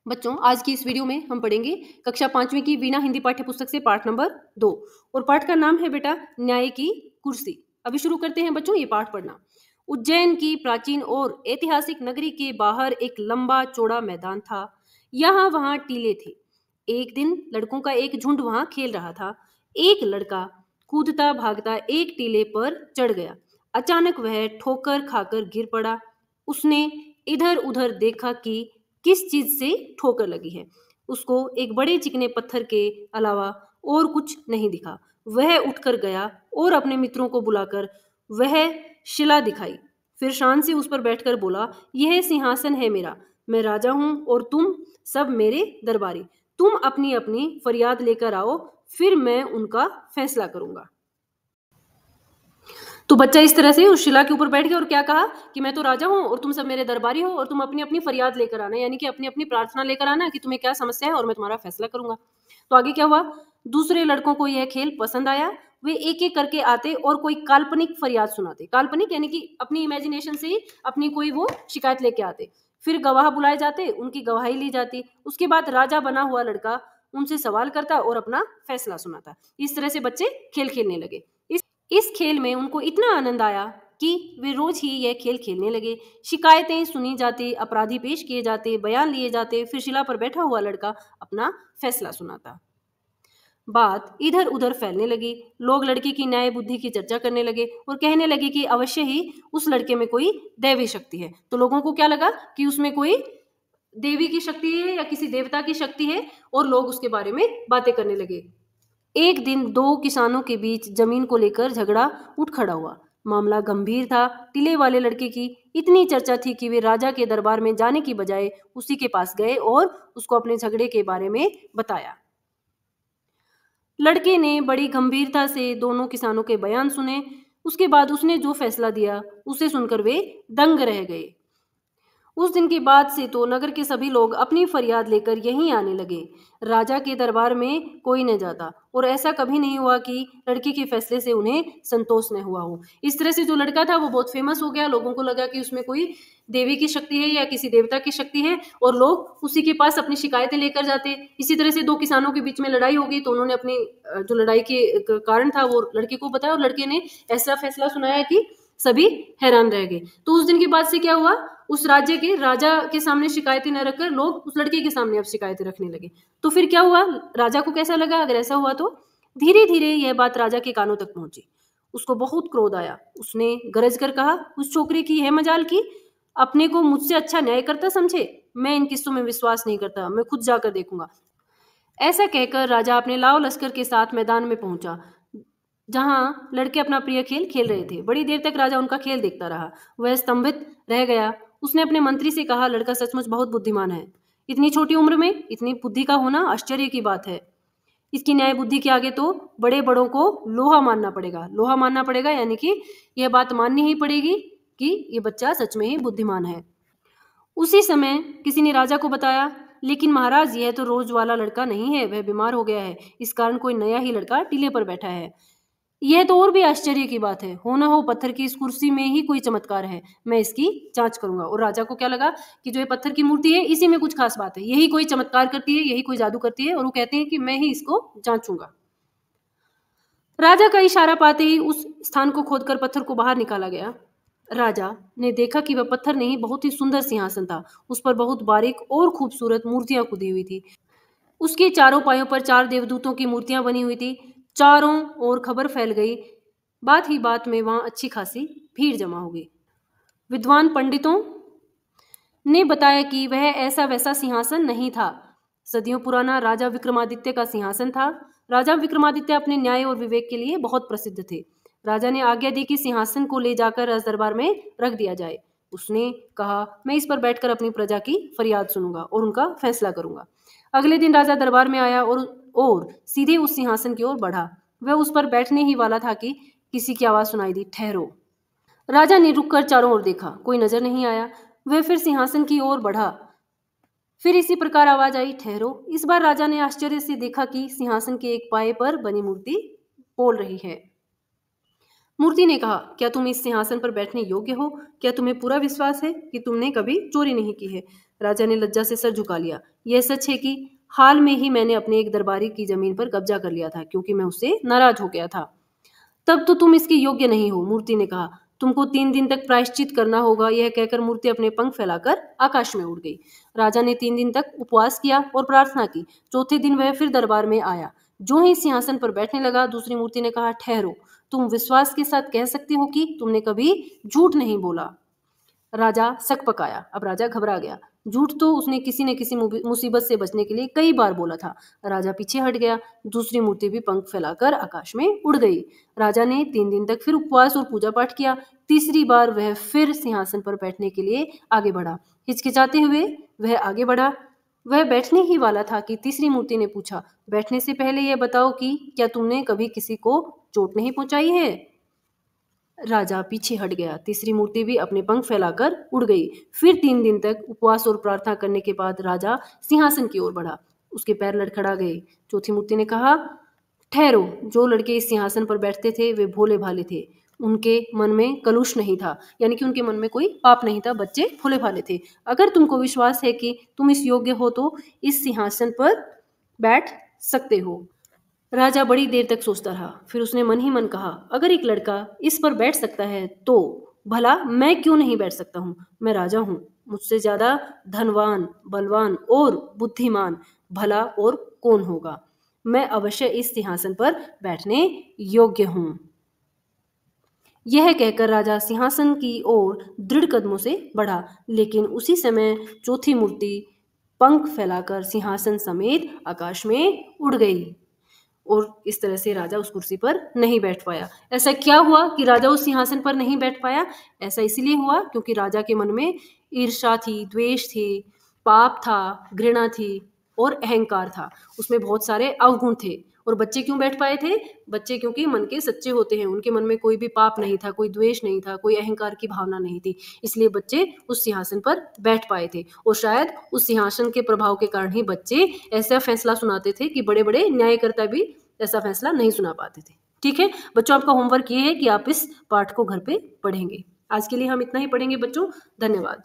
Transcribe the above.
बच्चों, आज की इस वीडियो में हम पढ़ेंगे कक्षा 5वीं की वीणा हिंदी पाठ्य पुस्तक से पाठ नंबर 2 और पाठ का नाम है बेटा न्याय की कुर्सी। अभी शुरू करते हैं बच्चों ये पाठ पढ़ना। उज्जैन की प्राचीन और ऐतिहासिक नगरी के बाहर एक लंबा चौड़ा मैदान था। यहाँ वहाँ टीले थे। एक दिन लड़कों का एक झुंड वहाँ खेल रहा था। एक लड़का कूदता भागता एक टीले पर चढ़ गया। अचानक वह ठोकर खाकर गिर पड़ा। उसने इधर उधर देखा कि किस चीज से ठोकर लगी है। उसको एक बड़े चिकने पत्थर के अलावा और कुछ नहीं दिखा। वह उठकर गया और अपने मित्रों को बुलाकर वह शिला दिखाई। फिर शान से उस पर बैठकर बोला, यह सिंहासन है मेरा, मैं राजा हूं और तुम सब मेरे दरबारी। तुम अपनी अपनी फरियाद लेकर आओ, फिर मैं उनका फैसला करूंगा। तो बच्चा इस तरह से उस शिला के ऊपर बैठ गया और क्या कहा कि मैं तो राजा हूँ और तुम सब मेरे दरबारी हो और तुम अपनी अपनी फरियाद लेकर आना, यानी कि अपनी अपनी प्रार्थना लेकर आना कि तुम्हें क्या समस्या है और मैं तुम्हारा फैसला करूंगा। तो आगे क्या हुआ, दूसरे लड़कों को यह खेल पसंद आया। वे एक एक करके आते और कोई काल्पनिक फरियाद सुनाते। काल्पनिक यानी कि अपनी इमेजिनेशन से ही अपनी कोई वो शिकायत लेके आते। फिर गवाह बुलाए जाते, उनकी गवाही ली जाती। उसके बाद राजा बना हुआ लड़का उनसे सवाल करता और अपना फैसला सुनाता। इस तरह से बच्चे खेल खेलने लगे। इस खेल में उनको इतना आनंद आया कि वे रोज ही यह खेल खेलने लगे। शिकायतें सुनी जाती, अपराधी पेश किए जाते, बयान लिए जाते, फिर शिला पर बैठा हुआ लड़का अपना फैसला सुनाता। बात इधर उधर फैलने लगी। लोग लड़के की न्याय बुद्धि की चर्चा करने लगे और कहने लगे कि अवश्य ही उस लड़के में कोई दैवी शक्ति है। तो लोगों को क्या लगा कि उसमें कोई देवी की शक्ति है या किसी देवता की शक्ति है और लोग उसके बारे में बातें करने लगे। एक दिन दो किसानों के बीच जमीन को लेकर झगड़ा उठ खड़ा हुआ। मामला गंभीर था। टीले वाले लड़के की इतनी चर्चा थी कि वे राजा के दरबार में जाने की बजाय उसी के पास गए और उसको अपने झगड़े के बारे में बताया। लड़के ने बड़ी गंभीरता से दोनों किसानों के बयान सुने। उसके बाद उसने जो फैसला दिया उसे सुनकर वे दंग रह गए। उस दिन के बाद से तो नगर के सभी लोग अपनी फरियाद लेकर यहीं आने लगे। राजा के दरबार में कोई न जाता और ऐसा कभी नहीं हुआ कि लड़के के फैसले से उन्हें संतोष न हुआ हो। इस तरह से जो लड़का था वो बहुत फेमस हो गया। लोगों को लगा कि उसमें कोई देवी की शक्ति है या किसी देवता की शक्ति है और लोग उसी के पास अपनी शिकायतें लेकर जाते। इसी तरह से दो किसानों के बीच में लड़ाई हो गई तो उन्होंने अपनी जो लड़ाई के कारण था वो लड़के को बताया और लड़के ने ऐसा फैसला सुनाया कि सभी हैरान रह गए। तो उस दिन के बाद से क्या हुआ, उस राज्य के राजा के सामने शिकायतें न रखकर लोग उस लड़के के सामने अब शिकायतें रखने लगे। तो फिर क्या हुआ, राजा को कैसा लगा अगर ऐसा हुआ तो धीरे धीरे यह बात राजा के कानों तक पहुंची। उसको बहुत क्रोध आया। उसने गरज कर कहा, उस छोकरे की है मजाल की अपने को मुझसे अच्छा न्याय करता समझे। मैं इन किस्सों में विश्वास नहीं करता, मैं खुद जाकर देखूंगा। ऐसा कहकर राजा अपने लाव लश्कर के साथ मैदान में पहुंचा जहां लड़के अपना प्रिय खेल खेल रहे थे। बड़ी देर तक राजा उनका खेल देखता रहा। वह स्तंभित रह गया। उसने अपने मंत्री से कहा, लड़का सचमुच बहुत बुद्धिमान है। इतनी छोटी उम्र में इतनी बुद्धि का होना आश्चर्य की बात है। इसकी न्याय बुद्धि के आगे तो बड़े बड़ों को लोहा मानना पड़ेगा। लोहा मानना पड़ेगा यानी कि यह बात माननी ही पड़ेगी कि ये बच्चा सच में ही बुद्धिमान है। उसी समय किसी ने राजा को बताया, लेकिन महाराज यह तो रोज वाला लड़का नहीं है, वह बीमार हो गया है। इस कारण कोई नया ही लड़का टीले पर बैठा है। यह तो और भी आश्चर्य की बात है। हो ना हो पत्थर की इस कुर्सी में ही कोई चमत्कार है। मैं इसकी जांच करूंगा। और राजा को क्या लगा कि जो ये पत्थर की मूर्ति है इसी में कुछ खास बात है, यही कोई चमत्कार करती है, यही कोई जादू करती है। और वो कहते हैं कि मैं ही इसको जांचूंगा। राजा का इशारा पाते ही उस स्थान को खोदकर पत्थर को बाहर निकाला गया। राजा ने देखा कि वह पत्थर नहीं, बहुत ही सुंदर सिंहासन था। उस पर बहुत बारीक और खूबसूरत मूर्तियां खुदी हुई थी। उसके चारों पायों पर 4 देवदूतों की मूर्तियां बनी हुई थी। चारों ओर खबर फैल गई। बात ही बात में वहां अच्छी खासी भीड़ जमा हो गई। विद्वान पंडितों ने बताया कि वह ऐसा वैसा सिंहासन नहीं था। सदियों पुराना राजा विक्रमादित्य का सिंहासन था। राजा विक्रमादित्य अपने न्याय और विवेक के लिए बहुत प्रसिद्ध थे। राजा ने आज्ञा दी कि सिंहासन को ले जाकर राज दरबार में रख दिया जाए। उसने कहा, मैं इस पर बैठकर अपनी प्रजा की फरियाद सुनूंगा और उनका फैसला करूंगा। अगले दिन राजा दरबार में आया और सीधे उस सिंहासन की ओर बढ़ा। वह उस पर बैठने ही वाला था कि किसी की आवाज सुनाई दी, ठहरो। राजा ने रुककर चारों ओर देखा, कोई नजर नहीं आया। वह फिर सिंहासन की ओर बढ़ा। फिर इसी प्रकार आवाज आई, ठहरो। इस बार राजा ने आश्चर्य से देखा कि सिंहासन के एक पाए पर बनी मूर्ति बोल रही है। मूर्ति ने कहा, क्या तुम इस सिंहासन पर बैठने योग्य हो? क्या तुम्हें पूरा विश्वास है कि तुमने कभी चोरी नहीं की है? राजा ने लज्जा से सर झुका लिया। यह सच है कि हाल में ही मैंने अपने एक दरबारी की जमीन पर कब्जा कर लिया था, क्योंकि मैं उससे नाराज हो गया था। तब तो तुम इसके योग्य नहीं हो, मूर्ति ने कहा। तुमको 3 दिन तक प्रायश्चित करना होगा। यह कहकर मूर्ति अपने पंख फैलाकर आकाश में उड़ गई। राजा ने 3 दिन तक उपवास किया और प्रार्थना की। चौथे दिन वह फिर दरबार में आया। जो ही सिंहासन पर बैठने लगा, दूसरी मूर्ति ने कहा, ठहरो, तुम विश्वास के साथ कह सकते हो कि तुमने कभी झूठ नहीं बोला? राजा सक पकाया। अब राजा घबरा गया। झूठ तो उसने किसी न किसी मुसीबत से बचने के लिए कई बार बोला था। राजा पीछे हट गया। दूसरी मूर्ति भी पंख फैलाकर आकाश में उड़ गई। राजा ने 3 दिन तक फिर उपवास और पूजा पाठ किया। तीसरी बार वह फिर सिंहासन पर बैठने के लिए आगे बढ़ा। हिचकिचाते हुए वह आगे बढ़ा। वह बैठने ही वाला था कि तीसरी मूर्ति ने पूछा, बैठने से पहले यह बताओ कि क्या तुमने कभी किसी को चोट नहीं पहुंचाई है? राजा पीछे हट गया। तीसरी मूर्ति भी अपने पंख फैलाकर उड़ गई। फिर 3 दिन तक उपवास और प्रार्थना करने के बाद राजा सिंहासन की ओर बढ़ा। उसके पैर लड़खड़ा गए। चौथी मूर्ति ने कहा, ठहरो, जो लड़के इस सिंहासन पर बैठते थे वे भोले भाले थे। उनके मन में कलुष नहीं था, यानी कि उनके मन में कोई पाप नहीं था। बच्चे भोले भाले थे। अगर तुमको विश्वास है कि तुम इस योग्य हो तो इस सिंहासन पर बैठ सकते हो। राजा बड़ी देर तक सोचता रहा। फिर उसने मन ही मन कहा, अगर एक लड़का इस पर बैठ सकता है तो भला मैं क्यों नहीं बैठ सकता हूँ? मैं राजा हूँ। मुझसे ज्यादा धनवान, बलवान और बुद्धिमान भला और कौन होगा? मैं अवश्य इस सिंहासन पर बैठने योग्य हूँ। यह कहकर राजा सिंहासन की ओर दृढ़ कदमों से बढ़ा, लेकिन उसी समय चौथी मूर्ति पंख फैलाकर सिंहासन समेत आकाश में उड़ गई और इस तरह से राजा उस कुर्सी पर नहीं बैठ पाया। ऐसा क्या हुआ कि राजा उस सिंहासन पर नहीं बैठ पाया? ऐसा इसलिए हुआ क्योंकि राजा के मन में ईर्ष्या थी, द्वेष थी, पाप था, घृणा थी और अहंकार था। उसमें बहुत सारे अवगुण थे। और बच्चे क्यों बैठ पाए थे? बच्चे क्योंकि मन के सच्चे होते हैं। उनके मन में कोई भी पाप नहीं था, कोई द्वेष नहीं था, कोई अहंकार की भावना नहीं थी। इसलिए बच्चे उस सिंहासन पर बैठ पाए थे। और शायद उस सिंहासन के प्रभाव के कारण ही बच्चे ऐसा फैसला सुनाते थे कि बड़े बड़े न्यायकर्ता भी ऐसा फैसला नहीं सुना पाते थे। ठीक है बच्चों, आपका होमवर्क ये है कि आप इस पाठ को घर पे पढ़ेंगे। आज के लिए हम इतना ही पढ़ेंगे बच्चों। धन्यवाद।